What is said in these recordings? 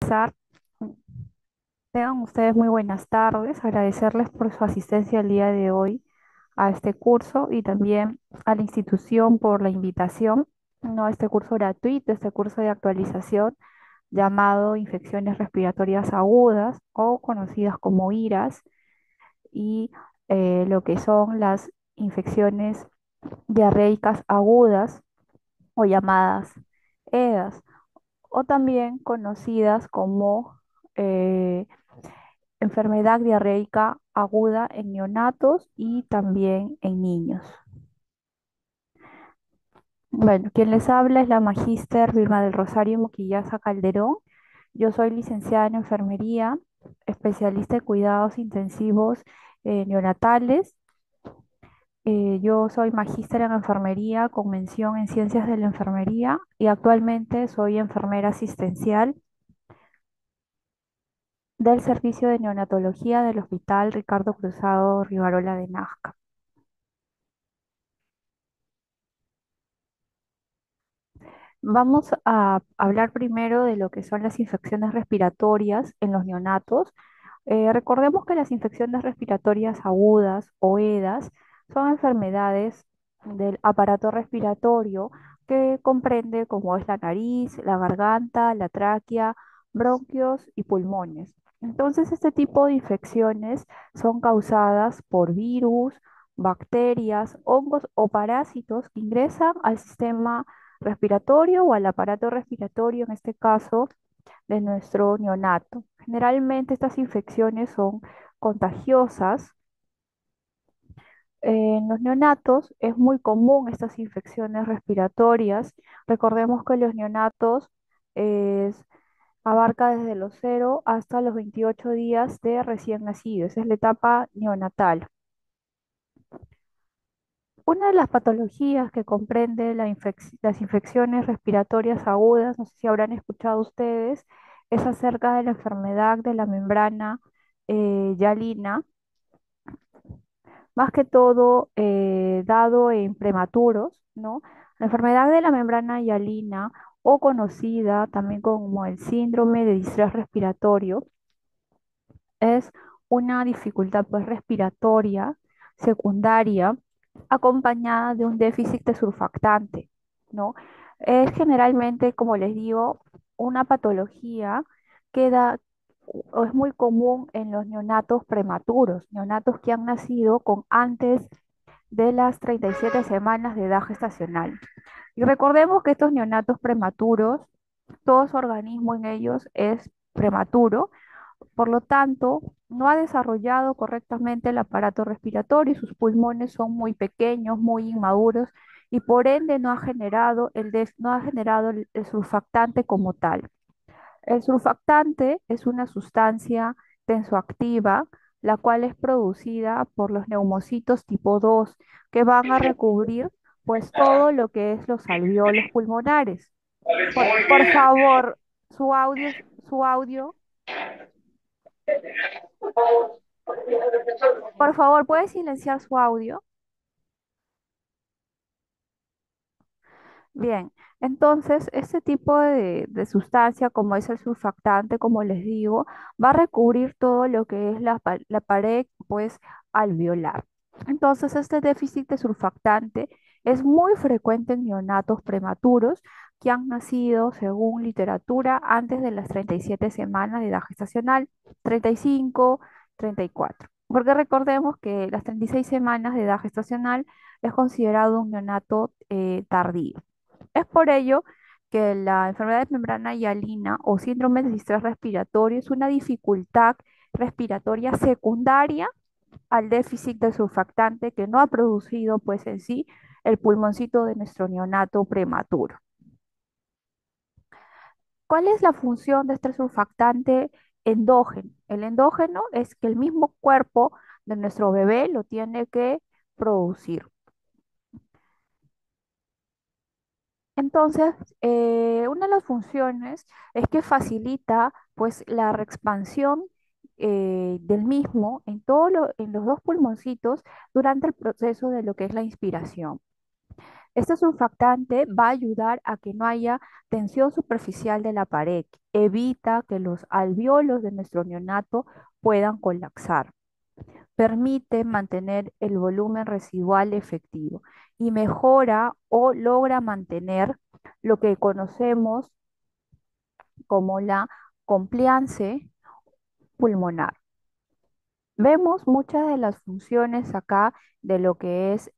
comenzar, tengan ustedes muy buenas tardes. Agradecerles por su asistencia el día de hoy a este curso y también a la institución por la invitación, ¿no? A este curso gratuito, este curso de actualización llamado Infecciones Respiratorias Agudas o conocidas como IRAS y lo que son las infecciones diarreicas agudas o llamadas EDAS o también conocidas como eh, enfermedad diarreica aguda en neonatos y también en niños. Bueno, quien les habla es la magíster Vilma del Rosario Moquillaza Calderón. Yo soy licenciada en enfermería, especialista en cuidados intensivos neonatales. Yo soy magíster en enfermería con mención en ciencias de la enfermería y actualmente soy enfermera asistencial del Servicio de Neonatología del Hospital Ricardo Cruzado Rivarola de Nazca. Vamos a hablar primero de lo que son las infecciones respiratorias en los neonatos. Recordemos que las infecciones respiratorias agudas o EDAS son enfermedades del aparato respiratorio que comprende como es la nariz, la garganta, la tráquea, bronquios y pulmones. Entonces, este tipo de infecciones son causadas por virus, bacterias, hongos o parásitos que ingresan al sistema respiratorio o al aparato respiratorio, en este caso, de nuestro neonato. Generalmente estas infecciones son contagiosas. En los neonatos es muy común estas infecciones respiratorias. Recordemos que los neonatos es- abarca desde los 0 hasta los 28 días de recién nacido. Esa es la etapa neonatal. Una de las patologías que comprende las infecciones respiratorias agudas, no sé si habrán escuchado ustedes, es acerca de la enfermedad de la membrana hialina, más que todo dado en prematuros, ¿no? La enfermedad de la membrana hialina, o conocida también como el síndrome de distrés respiratorio, es una dificultad pues, respiratoria secundaria acompañada de un déficit de surfactante, ¿no? Es generalmente, como les digo, una patología que da o es muy común en los neonatos prematuros, neonatos que han nacido con antes de las 37 semanas de edad gestacional. Y recordemos que estos neonatos prematuros, todo su organismo en ellos es prematuro, por lo tanto, no ha desarrollado correctamente el aparato respiratorio y sus pulmones son muy pequeños, muy inmaduros y por ende no ha generado el surfactante como tal. El surfactante es una sustancia tensoactiva, la cual es producida por los neumocitos tipo 2 que van a recubrir pues todo lo que es los alveolos pulmonares. Por favor, su audio, su audio. Por favor, ¿puede silenciar su audio? Bien, entonces este tipo de sustancia, como es el surfactante, como les digo, va a recubrir todo lo que es la pared, pues, alveolar. Entonces, este déficit de surfactante es muy frecuente en neonatos prematuros que han nacido, según literatura, antes de las 37 semanas de edad gestacional, 35, 34. Porque recordemos que las 36 semanas de edad gestacional es considerado un neonato tardío. Es por ello que la enfermedad de membrana hialina o síndrome de distrés respiratorio es una dificultad respiratoria secundaria al déficit de surfactante que no ha producido pues en sí el pulmoncito de nuestro neonato prematuro. ¿Cuál es la función de este surfactante endógeno? El endógeno es que el mismo cuerpo de nuestro bebé lo tiene que producir. Entonces, una de las funciones es que facilita pues la reexpansión del mismo en los dos pulmoncitos durante el proceso de lo que es la inspiración. Este surfactante va a ayudar a que no haya tensión superficial de la pared, evita que los alvéolos de nuestro neonato puedan colapsar, permite mantener el volumen residual efectivo y mejora o logra mantener lo que conocemos como la compliance pulmonar. Vemos muchas de las funciones acá de lo que es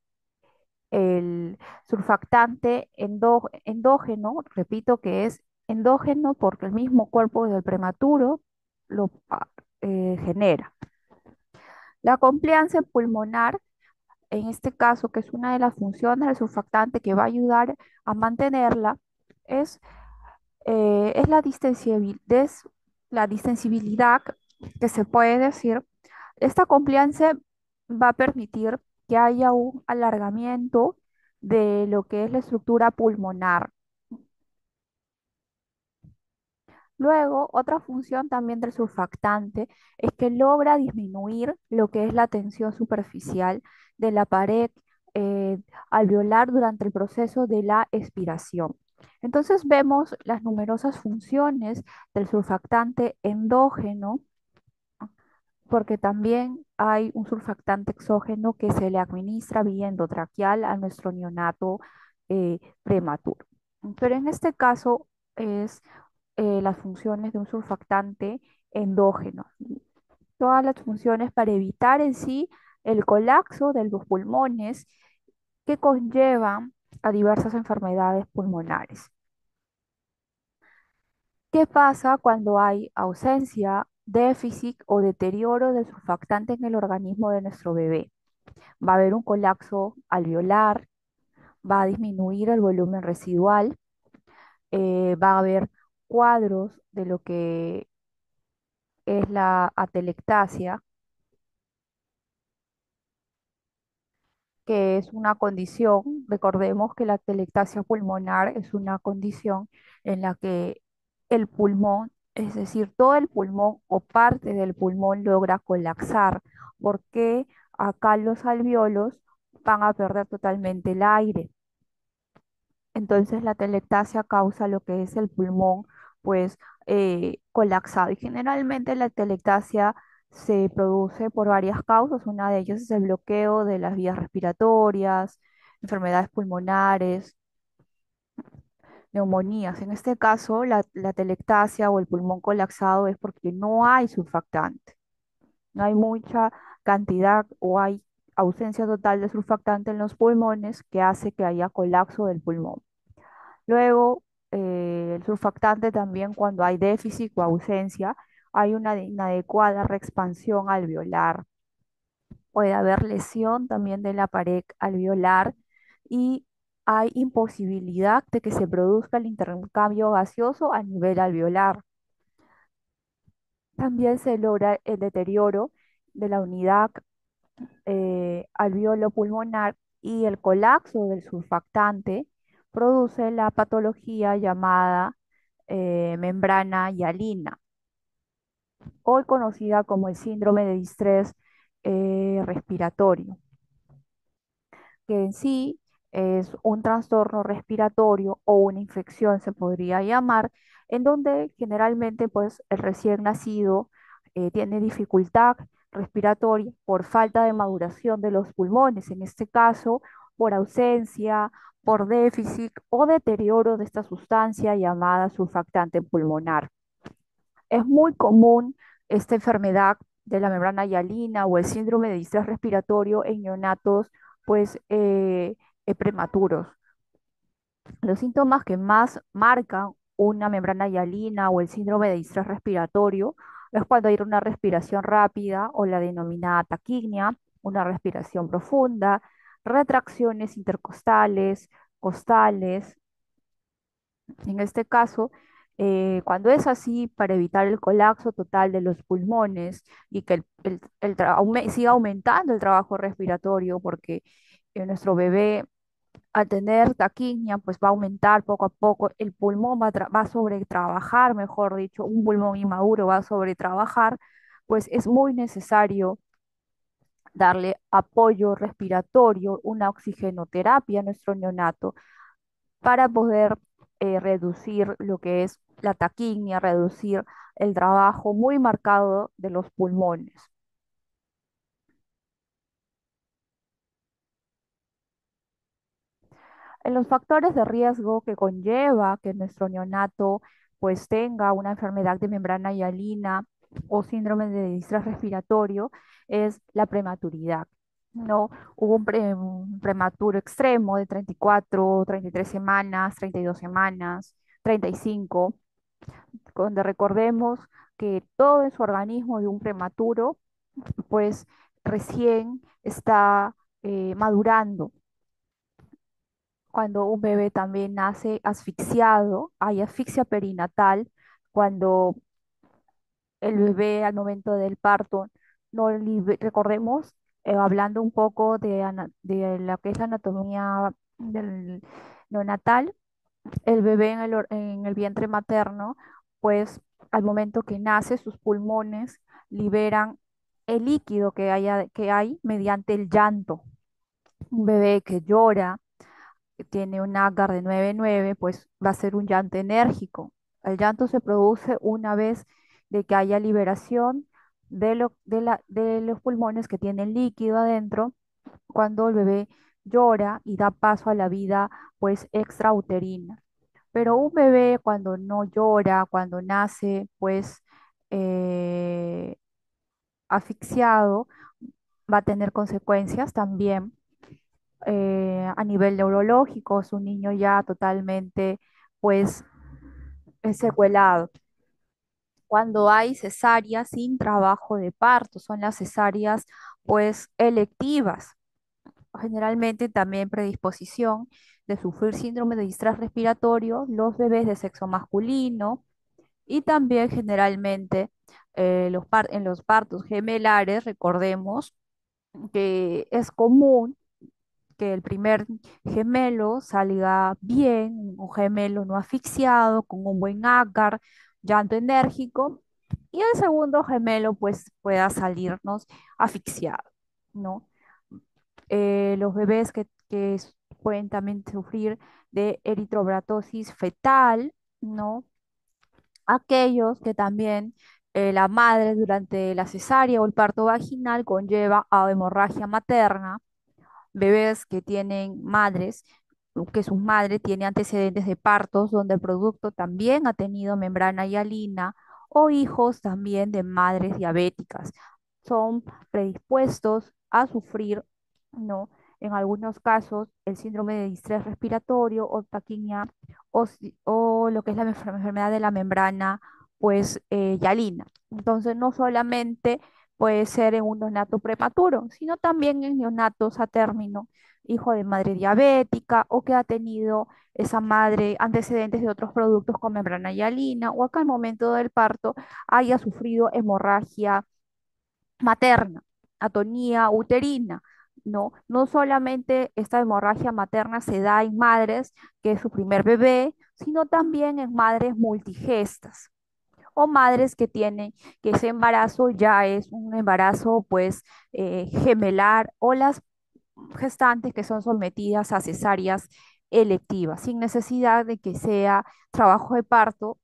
el surfactante endógeno, repito que es endógeno porque el mismo cuerpo del prematuro lo genera. La compliance pulmonar, en este caso, que es una de las funciones del surfactante que va a ayudar a mantenerla, es, es la distensibilidad que se puede decir. Esta compliance va a permitir que haya un alargamiento de lo que es la estructura pulmonar. Luego, otra función también del surfactante es que logra disminuir lo que es la tensión superficial de la pared eh, alveolar durante el proceso de la expiración. Entonces vemos las numerosas funciones del surfactante endógeno, porque también hay un surfactante exógeno que se le administra vía endotraqueal a nuestro neonato prematuro. Pero en este caso es las funciones de un surfactante endógeno. Todas las funciones para evitar en sí el colapso de los pulmones que conllevan a diversas enfermedades pulmonares. ¿Qué pasa cuando hay ausencia, déficit o deterioro del surfactante en el organismo de nuestro bebé? Va a haber un colapso alveolar, va a disminuir el volumen residual, va a haber cuadros de lo que es la atelectasia, que es una condición, recordemos que la atelectasia pulmonar es una condición en la que el pulmón, es decir, todo el pulmón o parte del pulmón logra colapsar, porque acá los alvéolos van a perder totalmente el aire. Entonces la telectasia causa lo que es el pulmón, pues, colapsado. Y generalmente la telectasia se produce por varias causas. Una de ellas es el bloqueo de las vías respiratorias, enfermedades pulmonares, neumonías. En este caso, la telectasia o el pulmón colapsado es porque no hay surfactante. No hay mucha cantidad o hay ausencia total de surfactante en los pulmones que hace que haya colapso del pulmón. Luego, el surfactante también cuando hay déficit o ausencia, hay una inadecuada reexpansión alveolar. Puede haber lesión también de la pared alveolar y hay imposibilidad de que se produzca el intercambio gaseoso a nivel alveolar. También se logra el deterioro de la unidad alveolo pulmonar y el colapso del surfactante produce la patología llamada membrana hialina, hoy conocida como el síndrome de distrés respiratorio, que en sí es un trastorno respiratorio o una infección, se podría llamar, en donde generalmente pues el recién nacido tiene dificultad respiratoria por falta de maduración de los pulmones, en este caso por ausencia, por déficit o deterioro de esta sustancia llamada surfactante pulmonar. Es muy común esta enfermedad de la membrana hialina o el síndrome de distrés respiratorio en neonatos pues prematuros. Los síntomas que más marcan una membrana hialina o el síndrome de distrés respiratorio es cuando hay una respiración rápida o la denominada taquignia, una respiración profunda, retracciones intercostales, costales. En este caso, cuando es así, para evitar el colapso total de los pulmones y que siga aumentando el trabajo respiratorio, porque nuestro bebé al tener taquimia, pues va a aumentar poco a poco, el pulmón va a sobretrabajar, mejor dicho, un pulmón inmaduro va a sobretrabajar, pues es muy necesario darle apoyo respiratorio, una oxigenoterapia a nuestro neonato para poder reducir lo que es la taquimia, reducir el trabajo muy marcado de los pulmones. En los factores de riesgo que conlleva que nuestro neonato pues tenga una enfermedad de membrana hialina o síndrome de distrés respiratorio es la prematuridad. No hubo un prematuro extremo de 34, 33 semanas, 32 semanas, 35, donde recordemos que todo en su organismo de un prematuro pues recién está madurando. Cuando un bebé también nace asfixiado, hay asfixia perinatal, cuando el bebé al momento del parto, no recordemos, hablando un poco de lo que es la anatomía del neonatal, el bebé en el vientre materno, pues al momento que nace, sus pulmones liberan el líquido que hay mediante el llanto. Un bebé que llora, que tiene un ágar de 9,9, pues va a ser un llanto enérgico. El llanto se produce una vez de que haya liberación de los pulmones que tienen líquido adentro, cuando el bebé llora y da paso a la vida pues extrauterina. Pero un bebé cuando no llora, cuando nace pues eh, asfixiado, va a tener consecuencias también a nivel neurológico, es un niño ya totalmente, pues, secuelado. Cuando hay cesáreas sin trabajo de parto, son las cesáreas, pues, electivas. Generalmente también predisposición de sufrir síndrome de distrés respiratorio, los bebés de sexo masculino y también generalmente en los partos gemelares, recordemos que es común que el primer gemelo salga bien, un gemelo no asfixiado, con un buen ácar, llanto enérgico, y el segundo gemelo pues pueda salirnos asfixiado, ¿no? Los bebés pueden también sufrir de eritrobratosis fetal, ¿no? Aquellos que también la madre durante la cesárea o el parto vaginal conlleva a hemorragia materna, bebés que tienen madres, o que su madre tiene antecedentes de partos donde el producto también ha tenido membrana hialina, o hijos también de madres diabéticas. Son predispuestos a sufrir, ¿no? En algunos casos, el síndrome de distrés respiratorio o taquimia o lo que es la enfermedad de la membrana, pues, hialina. Entonces, no solamente puede ser en un neonato prematuro, sino también en neonatos a término, hijo de madre diabética o que ha tenido esa madre antecedentes de otros productos con membrana hialina o acá al momento del parto haya sufrido hemorragia materna, atonía uterina. No, no solamente esta hemorragia materna se da en madres que es su primer bebé, sino también en madres multigestas o madres que tienen que ese embarazo ya es un embarazo pues gemelar o las gestantes que son sometidas a cesáreas electivas, sin necesidad de que sea trabajo de parto.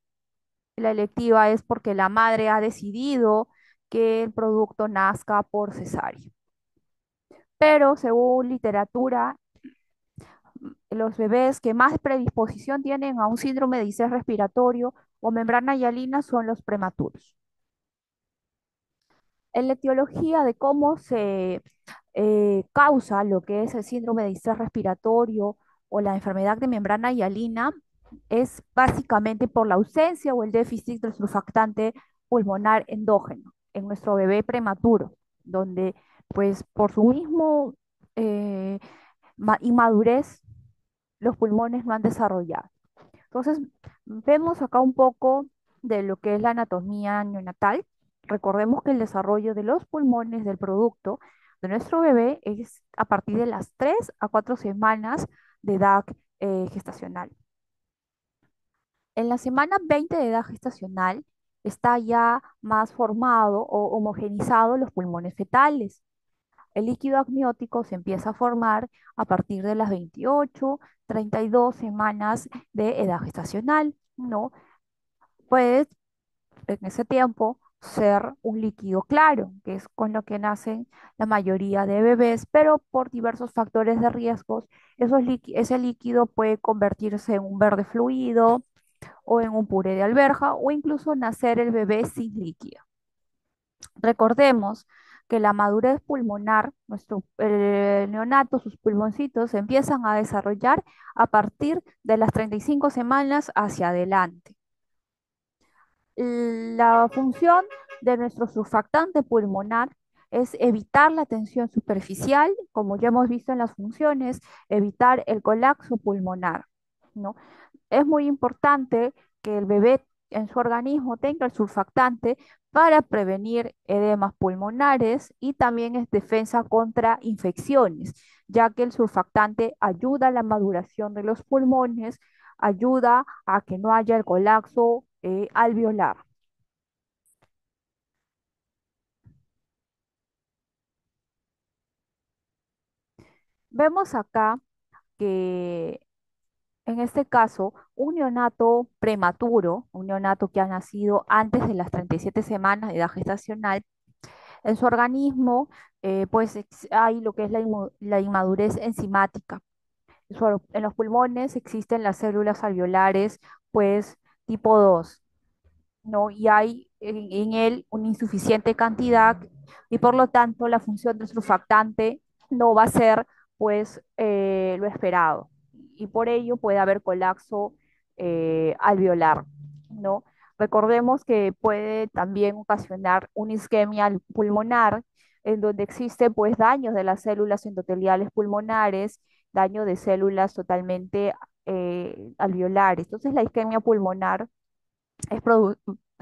La electiva es porque la madre ha decidido que el producto nazca por cesárea. Pero según literatura, los bebés que más predisposición tienen a un síndrome de distrés respiratorio o membrana hialina son los prematuros. En la etiología de cómo se causa lo que es el síndrome de distrés respiratorio o la enfermedad de membrana hialina es básicamente por la ausencia o el déficit del surfactante pulmonar endógeno en nuestro bebé prematuro, donde pues por su mismo eh, inmadurez los pulmones no han desarrollado. Entonces, vemos acá un poco de lo que es la anatomía neonatal. Recordemos que el desarrollo de los pulmones del producto de nuestro bebé es a partir de las 3 a 4 semanas de edad gestacional. En la semana 20 de edad gestacional está ya más formado o homogenizado los pulmones fetales. El líquido amniótico se empieza a formar a partir de las 28, 32 semanas de edad gestacional, ¿no? Puede en ese tiempo ser un líquido claro, que es con lo que nacen la mayoría de bebés, pero por diversos factores de riesgos, ese líquido puede convertirse en un verde fluido o en un puré de alberja o incluso nacer el bebé sin líquido. Recordemos que la madurez pulmonar, el neonato, sus pulmoncitos se empiezan a desarrollar a partir de las 35 semanas hacia adelante. La función de nuestro surfactante pulmonar es evitar la tensión superficial, como ya hemos visto en las funciones, evitar el colapso pulmonar, ¿no? Es muy importante que el bebé en su organismo tenga el surfactante para prevenir edemas pulmonares y también es defensa contra infecciones, ya que el surfactante ayuda a la maduración de los pulmones, ayuda a que no haya el colapso alveolar. Vemos acá que en este caso, un neonato prematuro, un neonato que ha nacido antes de las 37 semanas de edad gestacional, en su organismo, pues hay lo que es la inmadurez enzimática. En los pulmones existen las células alveolares, pues tipo 2, ¿no? Y hay en él una insuficiente cantidad y por lo tanto la función del surfactante no va a ser pues lo esperado y por ello puede haber colapso alveolar, ¿no? Recordemos que puede también ocasionar una isquemia pulmonar en donde existe pues daños de las células endoteliales pulmonares, daño de células totalmente alveolares. Entonces la isquemia pulmonar es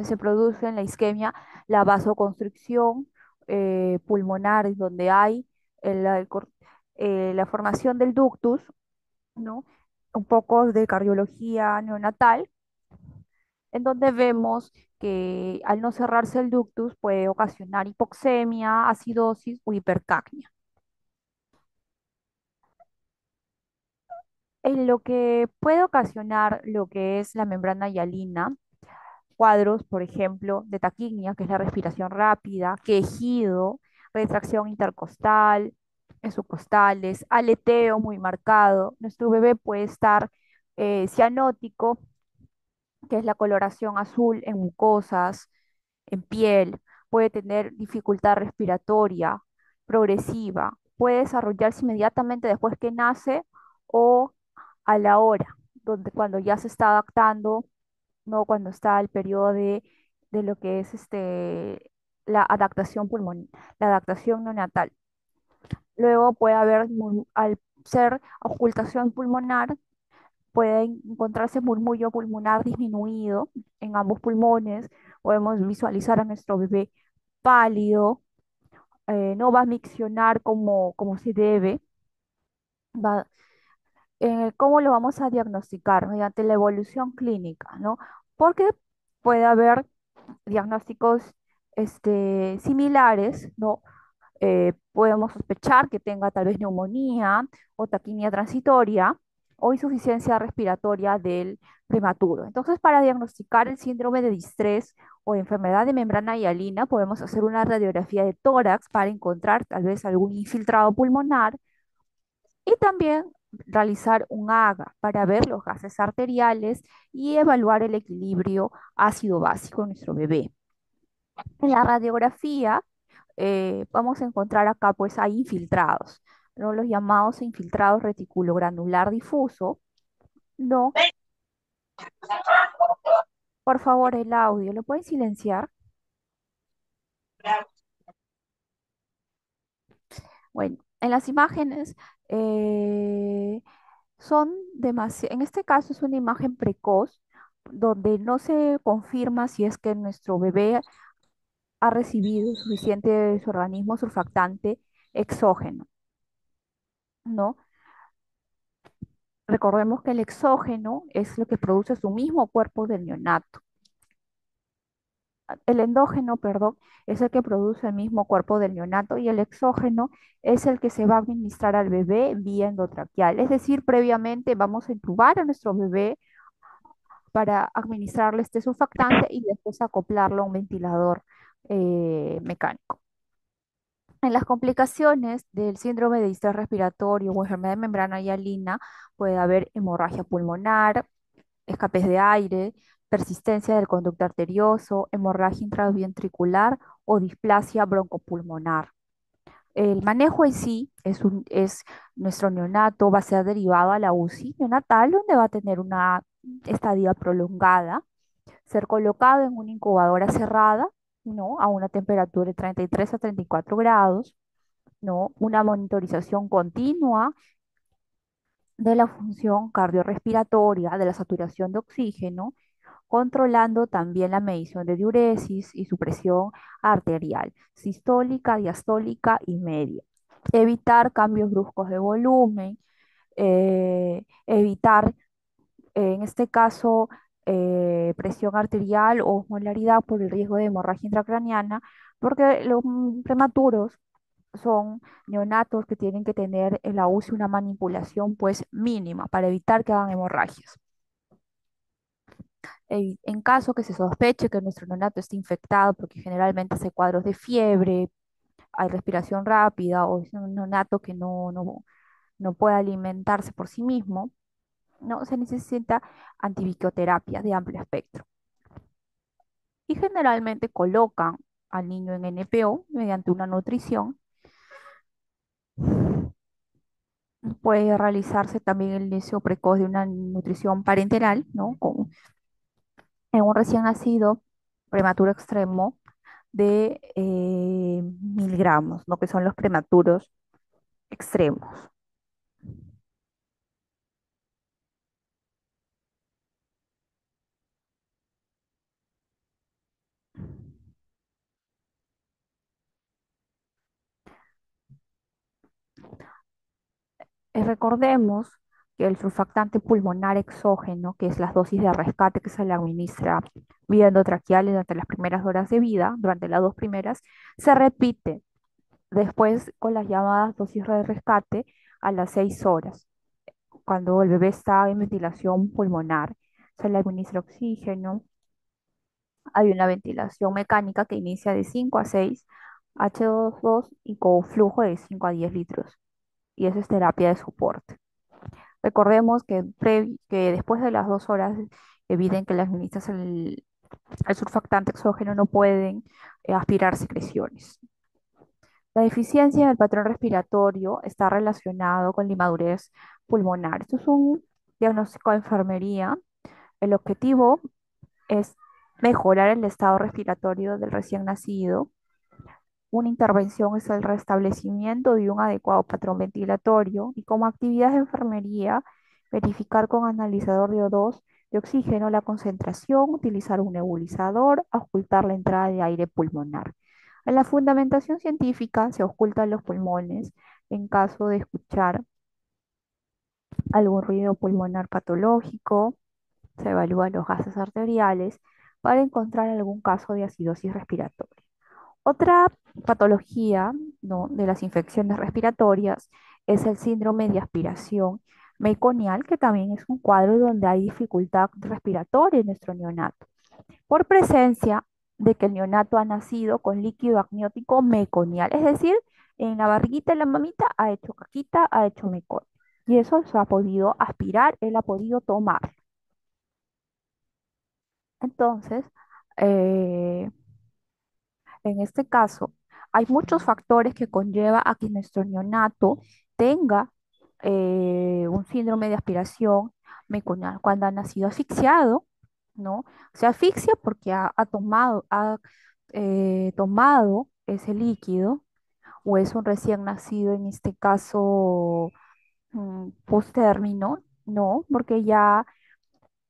se produce en la isquemia la vasoconstricción pulmonar, en donde hay la formación del ductus, ¿no? Un poco de cardiología neonatal, en donde vemos que al no cerrarse el ductus puede ocasionar hipoxemia, acidosis o hipercapnia. En lo que puede ocasionar lo que es la membrana hialina, cuadros, por ejemplo, de taquignia, que es la respiración rápida, quejido, retracción intercostal, subcostales, aleteo muy marcado. Nuestro bebé puede estar cianótico, que es la coloración azul en mucosas, en piel, puede tener dificultad respiratoria progresiva, puede desarrollarse inmediatamente después que nace o a la hora, donde cuando ya se está adaptando, no cuando está el periodo de lo que es la adaptación pulmonar, la adaptación neonatal. Luego puede haber, al ser ocultación pulmonar, puede encontrarse murmullo pulmonar disminuido en ambos pulmones. Podemos visualizar a nuestro bebé pálido, no va a miccionar como se debe. Va, ¿Cómo lo vamos a diagnosticar? Mediante la evolución clínica, ¿no? Porque puede haber diagnósticos similares, ¿no? Podemos sospechar que tenga tal vez neumonía o taquimia transitoria o insuficiencia respiratoria del prematuro. Entonces, para diagnosticar el síndrome de distrés o enfermedad de membrana hialina, podemos hacer una radiografía de tórax para encontrar tal vez algún infiltrado pulmonar y también realizar un AGA para ver los gases arteriales y evaluar el equilibrio ácido-básico en nuestro bebé. En la radiografía vamos a encontrar acá, pues hay infiltrados, ¿no? Los llamados infiltrados reticulogranular difuso, ¿no? Por favor, el audio, ¿lo pueden silenciar? Bueno, en las imágenes son demasiado, en este caso es una imagen precoz, donde no se confirma si es que nuestro bebé ha recibido suficiente de su organismo surfactante exógeno, ¿no? Recordemos que el exógeno es lo que produce su mismo cuerpo del neonato. El endógeno, perdón, es el que produce el mismo cuerpo del neonato y el exógeno es el que se va a administrar al bebé vía endotraqueal. Es decir, previamente vamos a intubar a nuestro bebé para administrarle este surfactante y después acoplarlo a un ventilador mecánico. En las complicaciones del síndrome de distrés respiratorio o enfermedad de membrana hialina puede haber hemorragia pulmonar, escapes de aire, persistencia del conducto arterioso, hemorragia intraventricular o displasia broncopulmonar. El manejo en sí es nuestro neonato va a ser derivado a la UCI neonatal, donde va a tener una estadía prolongada, ser colocado en una incubadora cerrada, ¿no? A una temperatura de 33 a 34 grados, ¿no? Una monitorización continua de la función cardiorrespiratoria, de la saturación de oxígeno, controlando también la medición de diuresis y su presión arterial, sistólica, diastólica y media. Evitar cambios bruscos de volumen, evitar, en este caso, presión arterial o osmolaridad por el riesgo de hemorragia intracraniana, porque los prematuros son neonatos que tienen que tener en la UCI una manipulación pues mínima para evitar que hagan hemorragias. En caso que se sospeche que nuestro neonato esté infectado, porque generalmente hace cuadros de fiebre, hay respiración rápida o es un neonato que no puede alimentarse por sí mismo, no se necesita antibioterapias de amplio espectro. Y generalmente colocan al niño en NPO mediante una nutrición. Puede realizarse también el inicio precoz de una nutrición parenteral, ¿no? En un recién nacido prematuro extremo de 1000 gramos, ¿no? Que son los prematuros extremos. Recordemos que el surfactante pulmonar exógeno, que es la dosis de rescate que se le administra vía endotraqueal durante las primeras horas de vida, durante las dos primeras, se repite después con las llamadas dosis de rescate a las 6 horas, cuando el bebé está en ventilación pulmonar. Se le administra oxígeno, hay una ventilación mecánica que inicia de 5 a 6 H2O2 y con flujo de 5 a 10 litros. Y eso es terapia de soporte. Recordemos que después de las 2 horas eviten que las ministras el surfactante exógeno no pueden aspirar secreciones. La deficiencia del patrón respiratorio está relacionado con la inmadurez pulmonar. Esto es un diagnóstico de enfermería. El objetivo es mejorar el estado respiratorio del recién nacido. Una intervención es el restablecimiento de un adecuado patrón ventilatorio y como actividad de enfermería, verificar con analizador de O2 de oxígeno la concentración, utilizar un nebulizador, ocultar la entrada de aire pulmonar. En la fundamentación científica se ocultan los pulmones en caso de escuchar algún ruido pulmonar patológico, se evalúan los gases arteriales para encontrar algún caso de acidosis respiratoria. Otra patología, ¿no? De las infecciones respiratorias es el síndrome de aspiración meconial, que también es un cuadro donde hay dificultad respiratoria en nuestro neonato, por presencia de que el neonato ha nacido con líquido amniótico meconial, es decir, en la barriguita de la mamita ha hecho caquita, ha hecho meconio, y eso se ha podido aspirar, él ha podido tomar. Entonces, eh, en este caso, hay muchos factores que conlleva a que nuestro neonato tenga un síndrome de aspiración meconial cuando ha nacido asfixiado, ¿no? Se asfixia porque ha tomado ese líquido o es un recién nacido, en este caso, postérmino, ¿no? Porque ya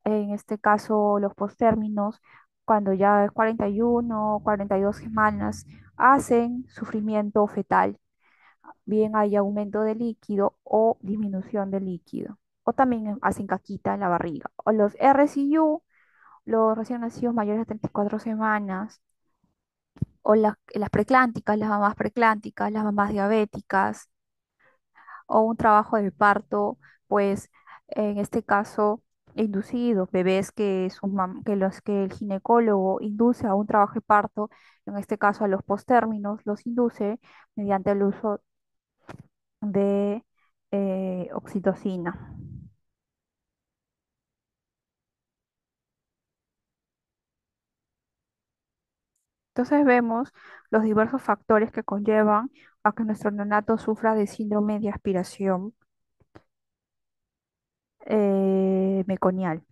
en este caso los postérminos, cuando ya es 41, 42 semanas, hacen sufrimiento fetal, bien hay aumento de líquido o disminución de líquido, o también hacen caquita en la barriga. O los RCU, los recién nacidos mayores de 34 semanas, o las preclánticas, las mamás preclánticas, las mamás diabéticas, o un trabajo de parto, pues en este caso inducido, bebés que los que el ginecólogo induce a un trabajo de parto, en este caso a los postérminos, los induce mediante el uso de oxitocina. Entonces vemos los diversos factores que conllevan a que nuestro neonato sufra de síndrome de aspiración meconial.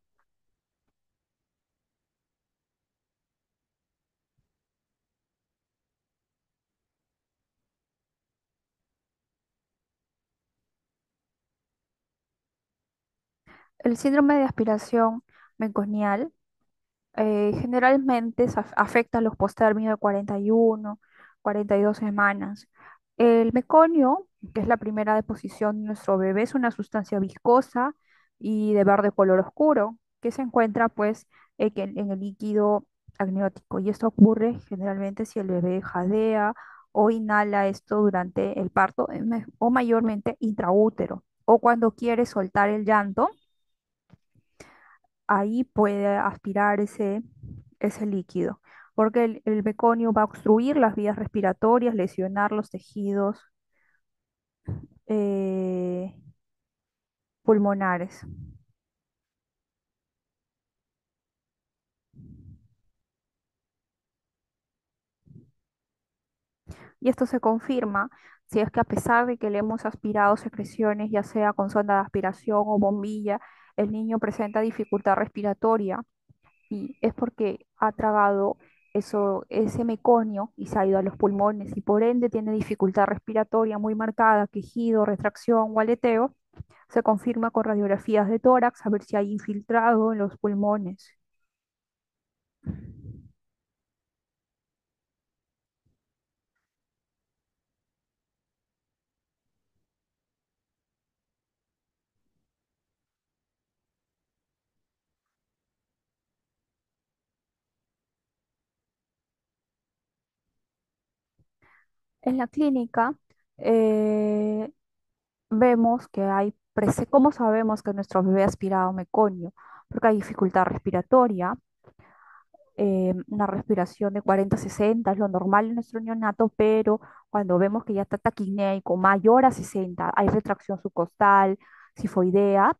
El síndrome de aspiración meconial generalmente afecta a los postérminos de 41, 42 semanas. El meconio, que es la primera deposición de nuestro bebé, es una sustancia viscosa y de verde color oscuro que se encuentra pues en el líquido amniótico. Y esto ocurre generalmente si el bebé jadea o inhala esto durante el parto o mayormente intraútero o cuando quiere soltar el llanto, ahí puede aspirar ese líquido, porque el meconio va a obstruir las vías respiratorias, lesionar los tejidos eh, pulmonares. Y esto se confirma si es que a pesar de que le hemos aspirado secreciones, ya sea con sonda de aspiración o bombilla, el niño presenta dificultad respiratoria y es porque ha tragado ese meconio y se ha ido a los pulmones y por ende tiene dificultad respiratoria muy marcada, quejido, retracción o aleteo. Se confirma con radiografías de tórax a ver si hay infiltrado en los pulmones. En la clínica eh, vemos que ¿cómo sabemos que nuestro bebé ha aspirado meconio? Porque hay dificultad respiratoria, una respiración de 40-60 es lo normal en nuestro neonato, pero cuando vemos que ya está taquineico mayor a 60, hay retracción subcostal, sifoidea,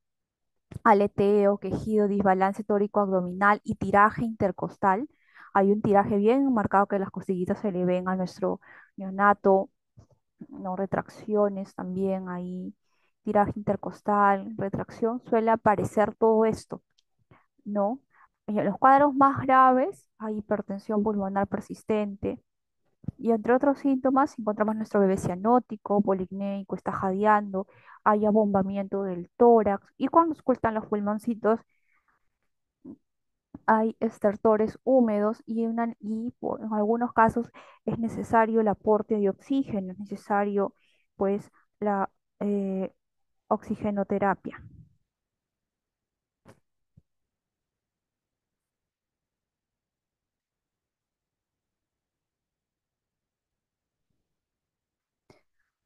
aleteo, quejido, disbalance tórico abdominal y tiraje intercostal. Hay un tiraje bien marcado que las costillitas se le ven a nuestro neonato, no retracciones también, hay tiraje intercostal, retracción, suele aparecer todo esto, ¿no? En los cuadros más graves hay hipertensión pulmonar persistente y entre otros síntomas encontramos nuestro bebé cianótico, policnéico, está jadeando, hay abombamiento del tórax y cuando ocultan los pulmoncitos hay estertores húmedos en algunos casos es necesario el aporte de oxígeno, es necesario pues la eh, oxigenoterapia.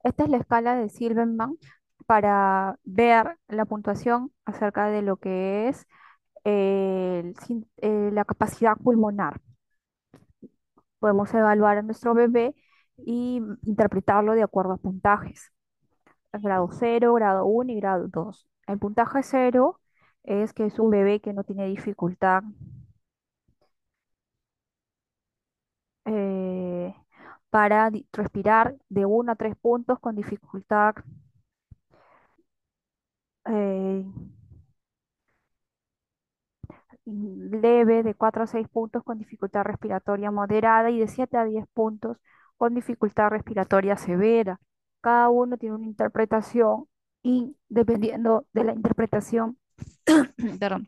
Esta es la escala de Silverman para ver la puntuación acerca de lo que es la capacidad pulmonar. Podemos evaluar a nuestro bebé y interpretarlo de acuerdo a puntajes. Grado 0, grado 1 y grado 2. El puntaje 0 es que es un bebé que no tiene dificultad eh, para respirar de 1 a 3 puntos con dificultad eh, leve, de 4 a 6 puntos con dificultad respiratoria moderada y de 7 a 10 puntos con dificultad respiratoria severa. Cada uno tiene una interpretación y dependiendo de la interpretación, perdón,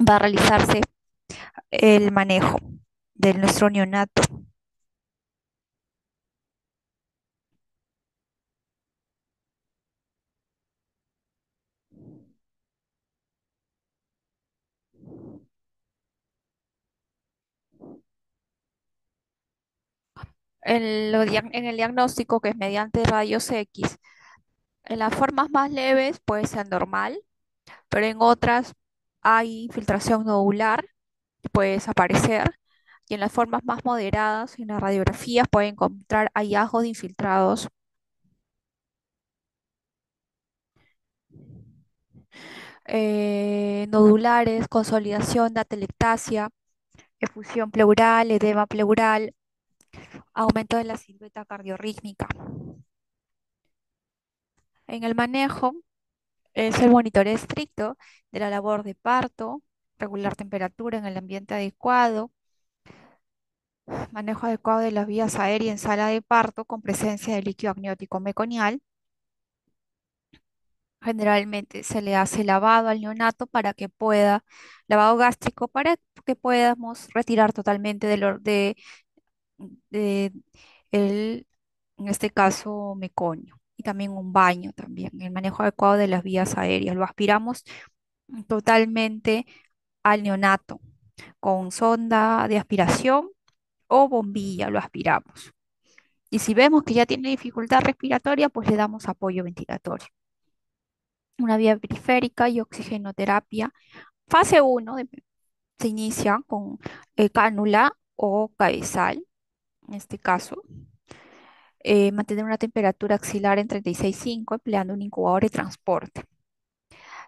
va a realizarse el manejo de nuestro neonato. En el diagnóstico, que es mediante rayos X, en las formas más leves puede ser normal, pero en otras hay infiltración nodular, puede desaparecer, y en las formas más moderadas, en las radiografías, puede encontrar hallazgos de infiltrados nodulares, consolidación de atelectasia, efusión pleural, edema pleural, aumento de la silueta cardiorrítmica. En el manejo es el monitoreo estricto de la labor de parto, regular temperatura en el ambiente adecuado, manejo adecuado de las vías aéreas en sala de parto con presencia de líquido amniótico meconial. Generalmente se le hace lavado al neonato para que pueda, lavado gástrico para que podamos retirar totalmente de el, en este caso, meconio. Y también un baño también, el manejo adecuado de las vías aéreas. Lo aspiramos totalmente al neonato con sonda de aspiración o bombilla, lo aspiramos. Y si vemos que ya tiene dificultad respiratoria, pues le damos apoyo ventilatorio. Una vía periférica y oxigenoterapia. Fase uno se inicia con cánula o cabezal, en este caso. Mantener una temperatura axilar en 36,5 empleando un incubador de transporte.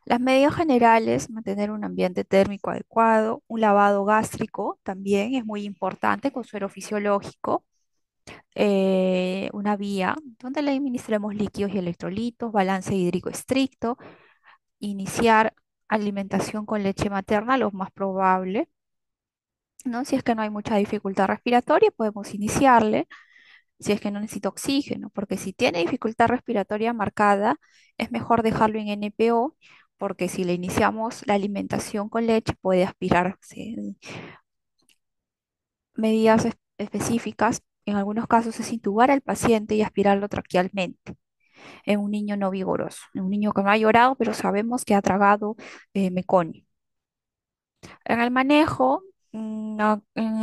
Las medidas generales, mantener un ambiente térmico adecuado, un lavado gástrico también es muy importante con suero fisiológico, una vía donde le administremos líquidos y electrolitos, balance hídrico estricto, iniciar alimentación con leche materna, lo más probable, ¿no? Si es que no hay mucha dificultad respiratoria, podemos iniciarle. Si es que no necesita oxígeno, porque si tiene dificultad respiratoria marcada, es mejor dejarlo en NPO, porque si le iniciamos la alimentación con leche, puede aspirar, ¿sí? Medidas específicas, en algunos casos es intubar al paciente y aspirarlo traquealmente en un niño no vigoroso, en un niño que no ha llorado, pero sabemos que ha tragado meconio. En el manejo, en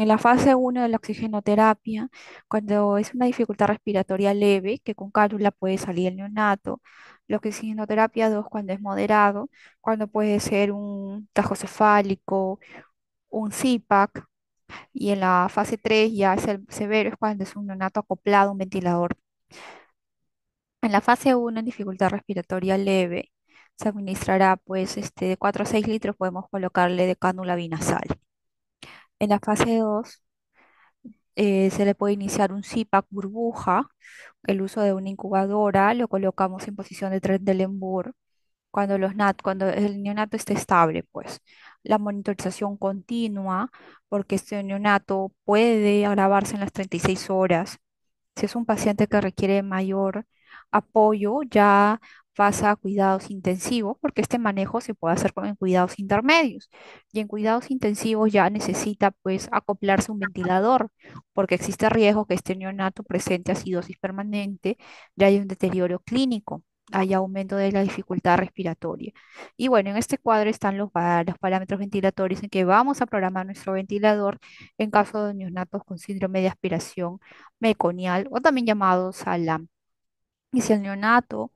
la fase uno de la oxigenoterapia, cuando es una dificultad respiratoria leve, que con cálula puede salir el neonato, la oxigenoterapia 2 cuando es moderado, cuando puede ser un tajo cefálico, un CPAP, y en la fase 3 ya es el severo, es cuando es un neonato acoplado a un ventilador. En la fase uno en dificultad respiratoria leve, se administrará pues de 4 a 6 litros, podemos colocarle de cánula binasal. En la fase 2 se le puede iniciar un CPAP burbuja, el uso de una incubadora, lo colocamos en posición de Trendelenburg cuando el neonato esté estable, pues. La monitorización continua, porque este neonato puede agravarse en las 36 horas. Si es un paciente que requiere mayor apoyo, ya pasa a cuidados intensivos, porque este manejo se puede hacer en cuidados intermedios. Y en cuidados intensivos ya necesita pues acoplarse un ventilador, porque existe riesgo que este neonato presente acidosis permanente, ya hay un deterioro clínico, hay aumento de la dificultad respiratoria. Y bueno, en este cuadro están los parámetros ventilatorios en que vamos a programar nuestro ventilador en caso de neonatos con síndrome de aspiración meconial o también llamado SALAM. Y si el neonato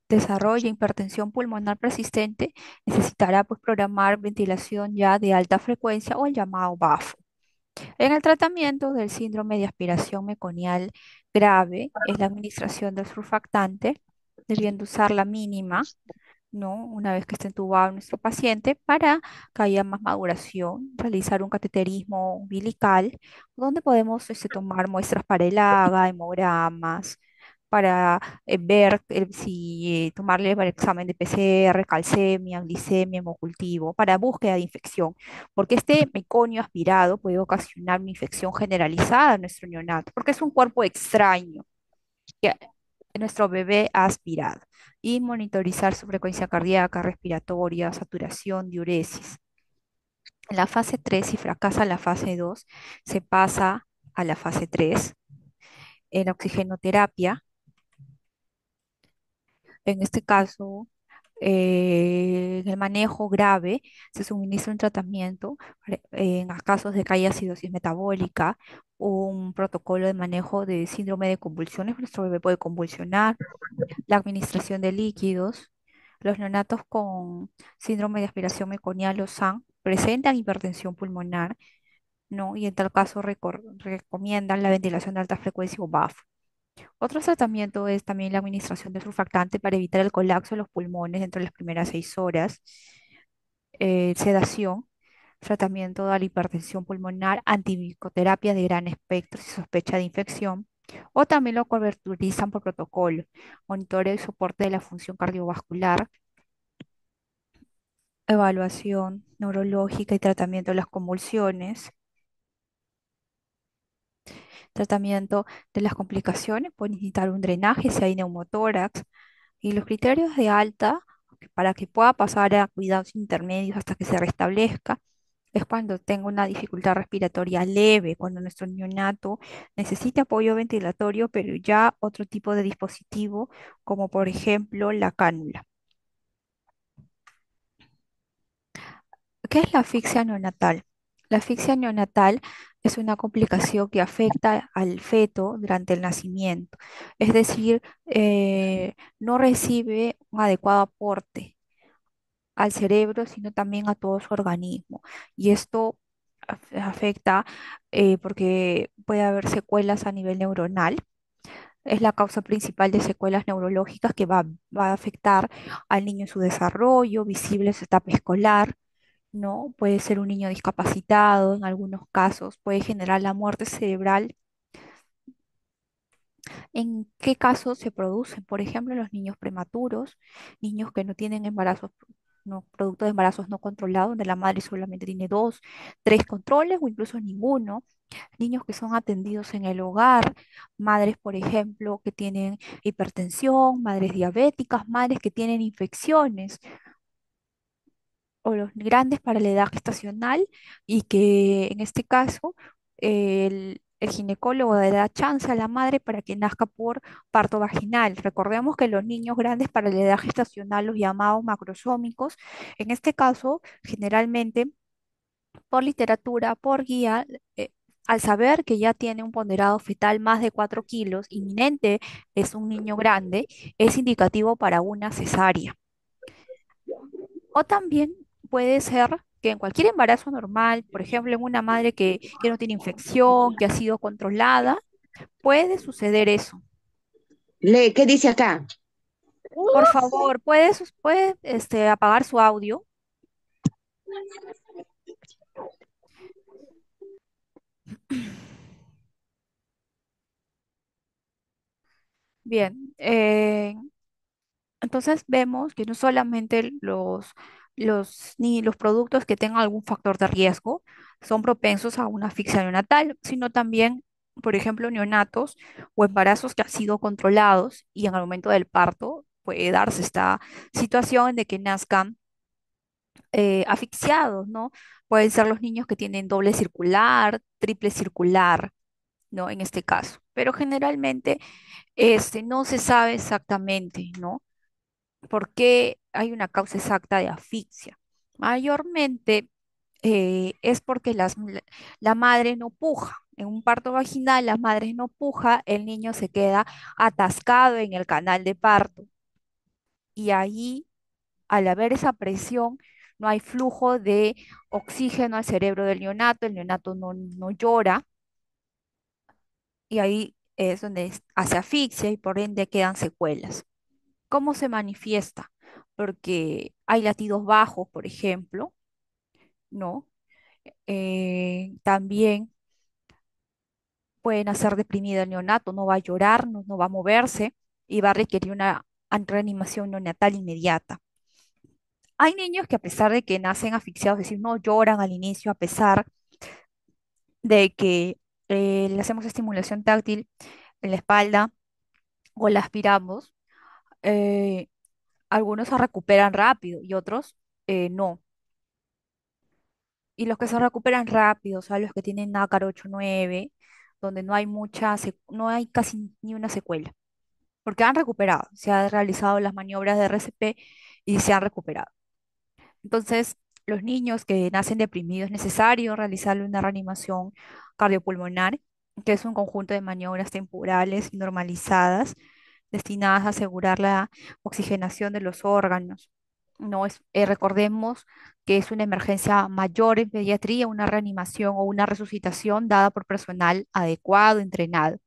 desarrolla hipertensión pulmonar persistente, necesitará pues programar ventilación ya de alta frecuencia o el llamado BAFO. En el tratamiento del síndrome de aspiración meconial grave es la administración del surfactante, debiendo usar la mínima, ¿no? Una vez que esté entubado nuestro paciente, para que haya más maduración, realizar un cateterismo umbilical, donde podemos tomar muestras para el AGA, hemogramas, para ver si tomarle para el examen de PCR, calcemia, glicemia, hemocultivo, para búsqueda de infección, porque este meconio aspirado puede ocasionar una infección generalizada en nuestro neonato, porque es un cuerpo extraño que nuestro bebé ha aspirado, y monitorizar su frecuencia cardíaca, respiratoria, saturación, diuresis. En la fase 3, si fracasa la fase 2, se pasa a la fase 3 en oxigenoterapia. En este caso, en el manejo grave se suministra un tratamiento en casos de que haya acidosis metabólica, un protocolo de manejo de síndrome de convulsiones, nuestro bebé puede convulsionar, la administración de líquidos. Los neonatos con síndrome de aspiración meconial o SAN presentan hipertensión pulmonar, ¿no? Y en tal caso recomiendan la ventilación de alta frecuencia o BAF. Otro tratamiento es también la administración de surfactante para evitar el colapso de los pulmones dentro de las primeras 6 horas, sedación, tratamiento de la hipertensión pulmonar, antibicoterapia de gran espectro si sospecha de infección, o también lo coberturizan por protocolo, monitoreo y soporte de la función cardiovascular, evaluación neurológica y tratamiento de las convulsiones, tratamiento de las complicaciones, puede necesitar un drenaje si hay neumotórax, y los criterios de alta para que pueda pasar a cuidados intermedios hasta que se restablezca es cuando tenga una dificultad respiratoria leve, cuando nuestro neonato necesite apoyo ventilatorio, pero ya otro tipo de dispositivo, como por ejemplo la cánula. ¿Qué es la asfixia neonatal? La asfixia neonatal es una complicación que afecta al feto durante el nacimiento, es decir, no recibe un adecuado aporte al cerebro, sino también a todo su organismo. Y esto afecta porque puede haber secuelas a nivel neuronal. Es la causa principal de secuelas neurológicas que va a afectar al niño en su desarrollo, visible en su etapa escolar, ¿no? Puede ser un niño discapacitado, en algunos casos puede generar la muerte cerebral. ¿En qué casos se producen? Por ejemplo, en los niños prematuros, niños que no tienen embarazos, no, producto de embarazos no controlados, donde la madre solamente tiene dos, tres controles o incluso ninguno. Niños que son atendidos en el hogar, madres, por ejemplo, que tienen hipertensión, madres diabéticas, madres que tienen infecciones o los grandes para la edad gestacional y que en este caso el ginecólogo le da chance a la madre para que nazca por parto vaginal. Recordemos que los niños grandes para la edad gestacional, los llamados macrosómicos, en este caso generalmente por literatura, por guía, al saber que ya tiene un ponderado fetal más de 4 kilos, inminente es un niño grande, es indicativo para una cesárea. O también puede ser que en cualquier embarazo normal, por ejemplo, en una madre que no tiene infección, que ha sido controlada, puede suceder eso. Lee, ¿qué dice acá? Por favor, puede apagar su audio. Bien, entonces vemos que no solamente ni los productos que tengan algún factor de riesgo son propensos a una asfixia neonatal, sino también, por ejemplo, neonatos o embarazos que han sido controlados y en el momento del parto puede darse esta situación de que nazcan asfixiados, ¿no? Pueden ser los niños que tienen doble circular, triple circular, ¿no? En este caso. Pero generalmente no se sabe exactamente, ¿no? ¿Por qué hay una causa exacta de asfixia? Mayormente es porque la madre no puja. En un parto vaginal, la madre no puja, el niño se queda atascado en el canal de parto. Y ahí, al haber esa presión, no hay flujo de oxígeno al cerebro del neonato, el neonato no llora, y ahí es donde hace asfixia y por ende quedan secuelas. ¿Cómo se manifiesta? Porque hay latidos bajos, por ejemplo, ¿no? También pueden hacer deprimido el neonato, no va a llorar, no va a moverse y va a requerir una reanimación neonatal inmediata. Hay niños que a pesar de que nacen asfixiados, es decir, no lloran al inicio, a pesar de que le hacemos estimulación táctil en la espalda o la aspiramos, eh, algunos se recuperan rápido y otros no. Y los que se recuperan rápido, o sea, los que tienen nácar 8-9, donde no hay no hay casi ni una secuela, porque han recuperado, se han realizado las maniobras de RCP y se han recuperado. Entonces, los niños que nacen deprimidos es necesario realizarle una reanimación cardiopulmonar que es un conjunto de maniobras temporales y normalizadas destinadas a asegurar la oxigenación de los órganos. No es, recordemos que es una emergencia mayor en pediatría, una reanimación o una resucitación dada por personal adecuado, entrenado.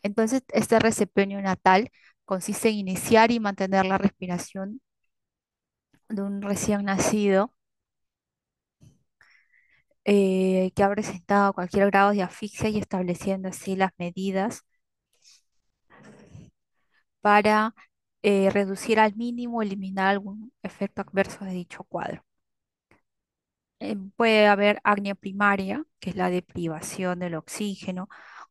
Entonces, este receptor neonatal consiste en iniciar y mantener la respiración de un recién nacido que ha presentado cualquier grado de asfixia y estableciendo así las medidas para reducir al mínimo o eliminar algún efecto adverso de dicho cuadro. Puede haber apnea primaria, que es la deprivación del oxígeno,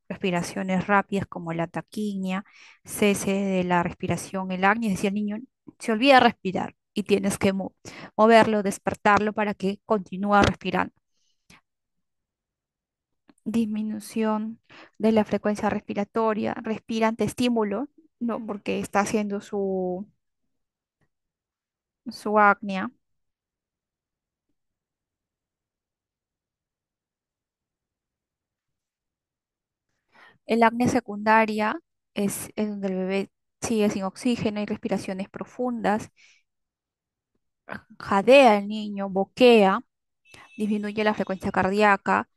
respiraciones rápidas como la taquiña, cese de la respiración, el apnea, es decir, el niño se olvida de respirar y tienes que moverlo, despertarlo para que continúe respirando. Disminución de la frecuencia respiratoria, respira ante estímulo, no porque está haciendo su apnea. El apnea secundaria es donde el bebé sigue sin oxígeno y respiraciones profundas, jadea el niño, boquea, disminuye la frecuencia cardíaca,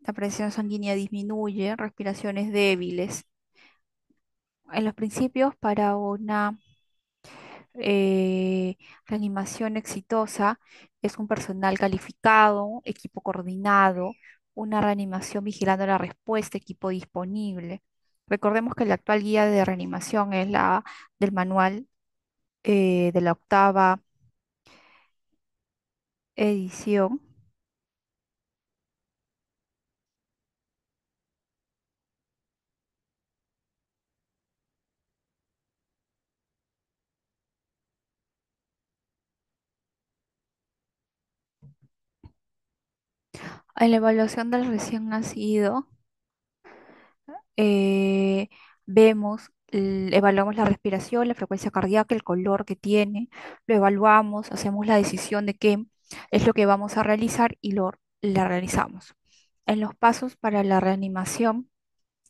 la presión sanguínea disminuye, respiraciones débiles. En los principios para una reanimación exitosa es un personal calificado, equipo coordinado, una reanimación vigilando la respuesta, equipo disponible. Recordemos que la actual guía de reanimación es la del manual de la octava edición. En la evaluación del recién nacido, eh, evaluamos la respiración, la frecuencia cardíaca, el color que tiene, lo evaluamos, hacemos la decisión de qué es lo que vamos a realizar y la realizamos. En los pasos para la reanimación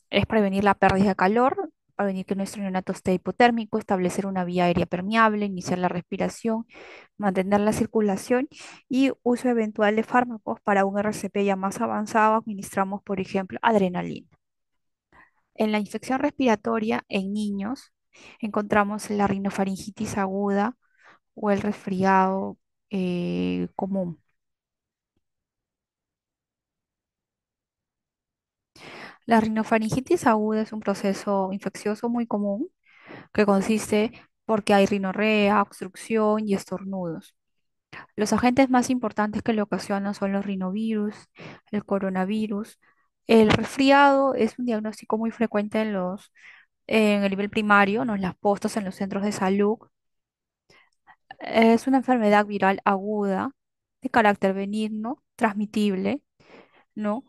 es prevenir la pérdida de calor, prevenir que nuestro neonato esté hipotérmico, establecer una vía aérea permeable, iniciar la respiración, mantener la circulación y uso eventual de fármacos. Para un RCP ya más avanzado administramos, por ejemplo, adrenalina. En la infección respiratoria en niños encontramos la rinofaringitis aguda o el resfriado común. La rinofaringitis aguda es un proceso infeccioso muy común que consiste porque hay rinorrea, obstrucción y estornudos. Los agentes más importantes que lo ocasionan son los rinovirus, el coronavirus. El resfriado es un diagnóstico muy frecuente en el nivel primario, ¿no? En las postas, en los centros de salud. Es una enfermedad viral aguda de carácter benigno, transmitible, ¿no?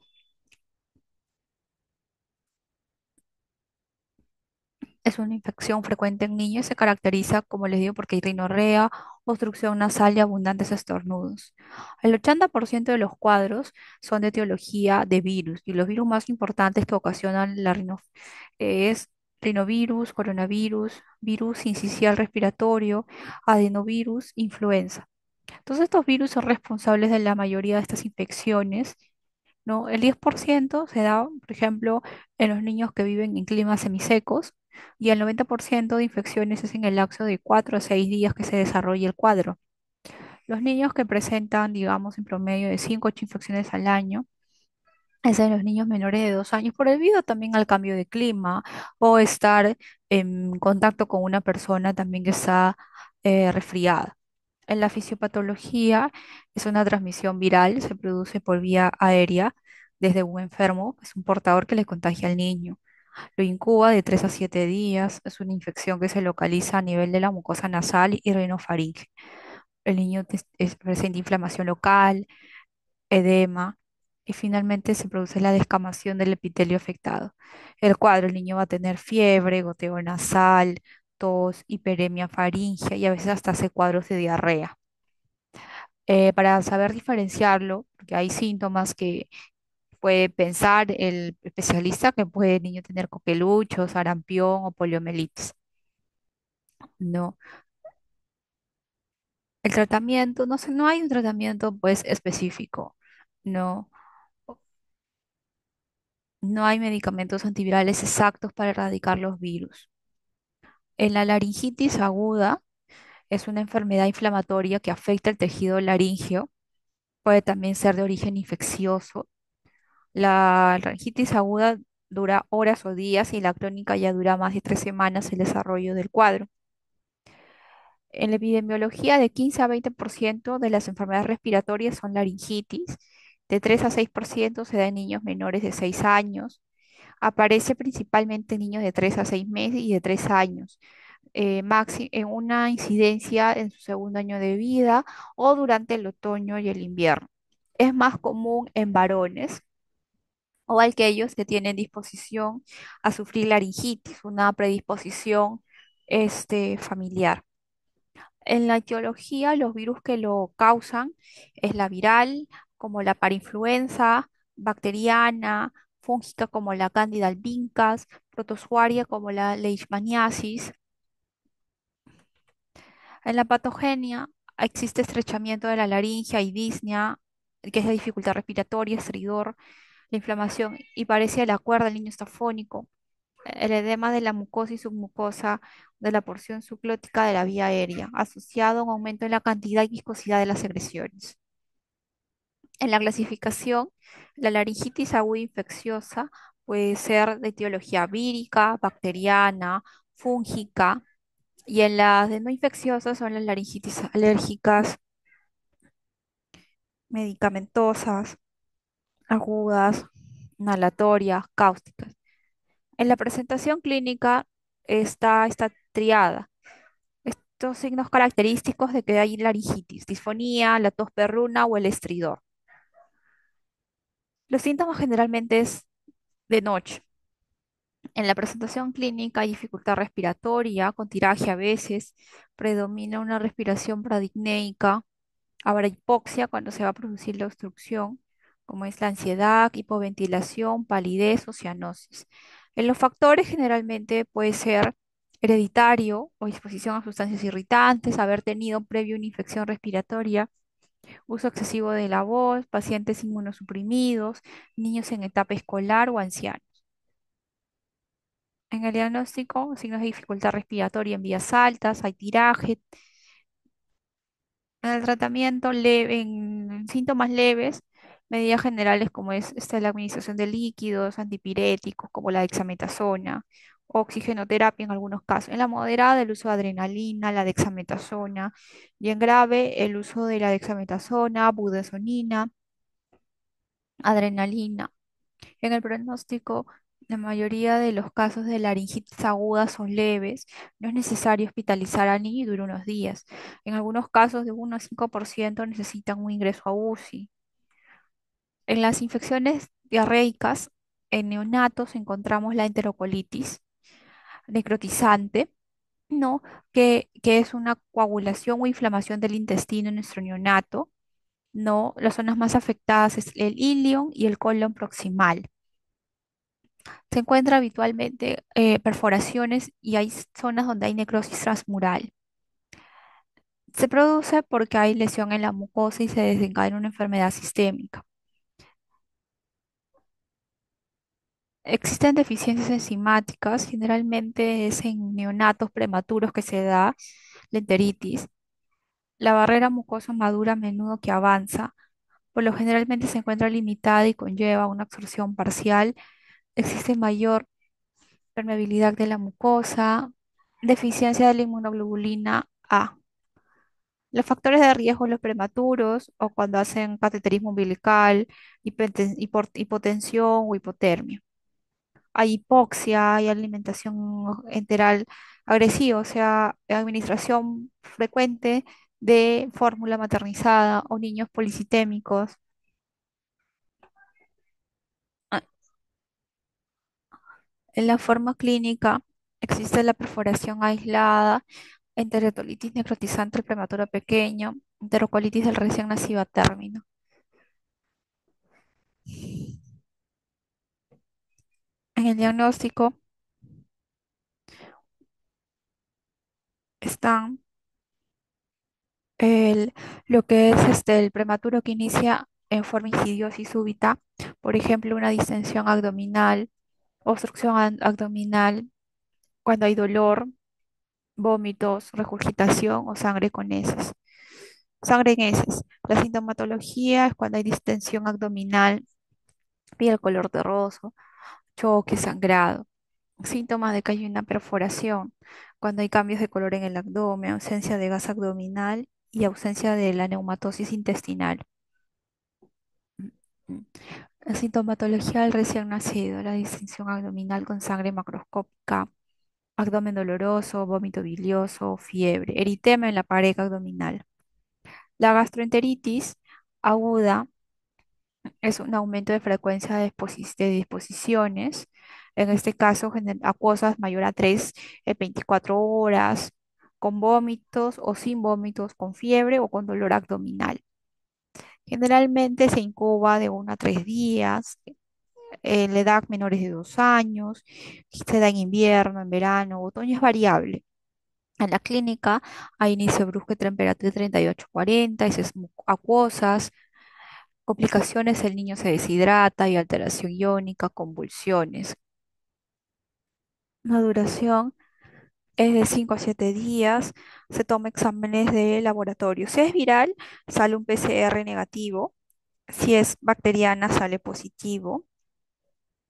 Es una infección frecuente en niños y se caracteriza, como les digo, porque hay rinorrea, obstrucción nasal y abundantes estornudos. El 80% de los cuadros son de etiología de virus y los virus más importantes que ocasionan es rinovirus, coronavirus, virus sincicial respiratorio, adenovirus, influenza. Entonces, estos virus son responsables de la mayoría de estas infecciones, ¿no? El 10% se da, por ejemplo, en los niños que viven en climas semisecos y el 90% de infecciones es en el lapso de 4 a 6 días que se desarrolla el cuadro. Los niños que presentan, digamos, en promedio de 5 a 8 infecciones al año, es en los niños menores de 2 años, por debido también al cambio de clima o estar en contacto con una persona también que está resfriada. En la fisiopatología es una transmisión viral, se produce por vía aérea desde un enfermo, es un portador que le contagia al niño. Lo incuba de 3 a 7 días, es una infección que se localiza a nivel de la mucosa nasal y rinofaringe. El niño presenta inflamación local, edema y finalmente se produce la descamación del epitelio afectado. El cuadro, el niño va a tener fiebre, goteo nasal, tos, hiperemia faríngea y a veces hasta hace cuadros de diarrea. Para saber diferenciarlo, porque hay síntomas puede pensar el especialista que puede el niño tener coquelucho, sarampión o poliomielitis. No, el tratamiento, no sé, no hay un tratamiento pues específico. No, no hay medicamentos antivirales exactos para erradicar los virus. En la laringitis aguda es una enfermedad inflamatoria que afecta el tejido laríngeo, puede también ser de origen infeccioso. La laringitis aguda dura horas o días y la crónica ya dura más de 3 semanas el desarrollo del cuadro. En la epidemiología, de 15 a 20% de las enfermedades respiratorias son laringitis, de 3 a 6% se da en niños menores de 6 años, aparece principalmente en niños de 3 a 6 meses y de 3 años, en una incidencia en su segundo año de vida o durante el otoño y el invierno. Es más común en varones o aquellos que tienen disposición a sufrir laringitis, una predisposición familiar. En la etiología, los virus que lo causan es la viral, como la parainfluenza, bacteriana, fúngica como la Candida albicans, protozoaria como la Leishmaniasis. En la patogenia existe estrechamiento de la laringe y disnea, que es la dificultad respiratoria, estridor, la inflamación y parece la cuerda del niño estafónico, el edema de la mucosa y submucosa de la porción subglótica de la vía aérea, asociado a un aumento en la cantidad y viscosidad de las secreciones. En la clasificación, la laringitis aguda infecciosa puede ser de etiología vírica, bacteriana, fúngica, y en las de no infecciosas son las laringitis alérgicas, medicamentosas, agudas, inhalatorias, cáusticas. En la presentación clínica está esta triada. Estos signos característicos de que hay laringitis, disfonía, la tos perruna o el estridor. Los síntomas generalmente es de noche. En la presentación clínica hay dificultad respiratoria, con tiraje a veces, predomina una respiración bradipneica, habrá hipoxia cuando se va a producir la obstrucción, como es la ansiedad, hipoventilación, palidez o cianosis. En los factores generalmente puede ser hereditario o exposición a sustancias irritantes, haber tenido previo una infección respiratoria, uso excesivo de la voz, pacientes inmunosuprimidos, niños en etapa escolar o ancianos. En el diagnóstico, signos de dificultad respiratoria en vías altas, hay tiraje. En el tratamiento leve, en síntomas leves, medidas generales como es la administración de líquidos antipiréticos como la dexametasona, oxigenoterapia en algunos casos. En la moderada, el uso de adrenalina, la dexametasona, y en grave, el uso de la dexametasona, budesonina, adrenalina. En el pronóstico, la mayoría de los casos de laringitis aguda son leves, no es necesario hospitalizar al niño y dura unos días. En algunos casos, de 1 a 5% necesitan un ingreso a UCI. En las infecciones diarreicas, en neonatos encontramos la enterocolitis necrotizante, ¿no? Que es una coagulación o inflamación del intestino en nuestro neonato, ¿no? Las zonas más afectadas es el ilion y el colon proximal. Se encuentra habitualmente perforaciones y hay zonas donde hay necrosis transmural. Se produce porque hay lesión en la mucosa y se desencadena una enfermedad sistémica. Existen deficiencias enzimáticas, generalmente es en neonatos prematuros que se da la enteritis. La barrera mucosa madura a menudo que avanza, por lo generalmente se encuentra limitada y conlleva una absorción parcial. Existe mayor permeabilidad de la mucosa, deficiencia de la inmunoglobulina A. Los factores de riesgo, los prematuros o cuando hacen cateterismo umbilical, hipotensión o hipotermia. Hay hipoxia, hay alimentación enteral agresiva, o sea, administración frecuente de fórmula maternizada o niños policitémicos. Ah, En la forma clínica existe la perforación aislada, enterocolitis necrotizante del prematuro pequeño, enterocolitis del recién nacido a término. En el diagnóstico están el, lo que es el prematuro que inicia en forma insidiosa y súbita, por ejemplo, una distensión abdominal, obstrucción abdominal, cuando hay dolor, vómitos, regurgitación o sangre con heces. Sangre en heces. La sintomatología es cuando hay distensión abdominal, piel color terroso, choque, sangrado. Síntomas de que hay una perforación, cuando hay cambios de color en el abdomen, ausencia de gas abdominal y ausencia de la neumatosis intestinal. Mm, mm. La sintomatología del recién nacido, la distensión abdominal con sangre macroscópica, abdomen doloroso, vómito bilioso, fiebre, eritema en la pared abdominal. La gastroenteritis aguda es un aumento de frecuencia de disposiciones, en este caso acuosas mayor a 3 en 24 horas, con vómitos o sin vómitos, con fiebre o con dolor abdominal. Generalmente se incuba de 1 a 3 días, en la edad menores de 2 años, se da en invierno, en verano, otoño es variable. En la clínica hay inicio brusco de temperatura de 38-40, heces acuosas, complicaciones, el niño se deshidrata y alteración iónica, convulsiones. La duración es de 5 a 7 días, se toma exámenes de laboratorio. Si es viral, sale un PCR negativo, si es bacteriana, sale positivo.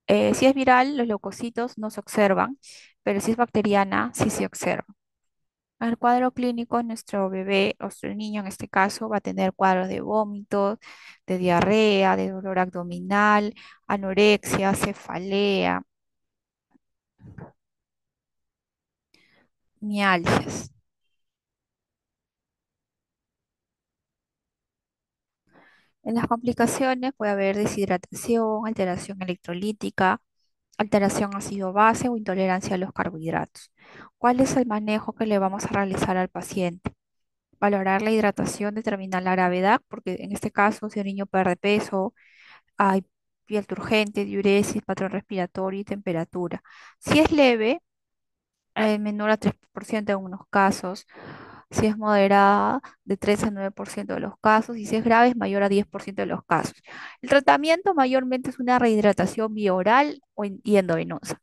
Si es viral, los leucocitos no se observan, pero si es bacteriana, sí se observa. El cuadro clínico, nuestro bebé, nuestro niño en este caso, va a tener cuadros de vómitos, de diarrea, de dolor abdominal, anorexia, cefalea, mialgias. En las complicaciones puede haber deshidratación, alteración electrolítica, alteración ácido-base o intolerancia a los carbohidratos. ¿Cuál es el manejo que le vamos a realizar al paciente? Valorar la hidratación, determinar la gravedad, porque en este caso, si el niño pierde peso, hay piel turgente, diuresis, patrón respiratorio y temperatura. Si es leve, menor a 3% en unos casos. Si es moderada, de 3 a 9% de los casos. Y si es grave, es mayor a 10% de los casos. El tratamiento mayormente es una rehidratación bioral y endovenosa.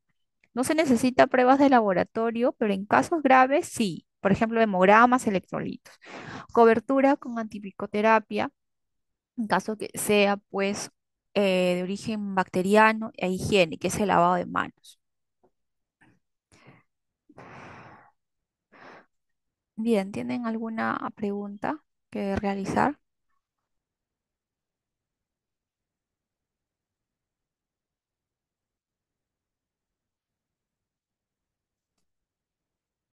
No se necesita pruebas de laboratorio, pero en casos graves sí. Por ejemplo, hemogramas, electrolitos. Cobertura con antipicoterapia en caso que sea pues de origen bacteriano e higiene, que es el lavado de manos. Bien, ¿tienen alguna pregunta que realizar?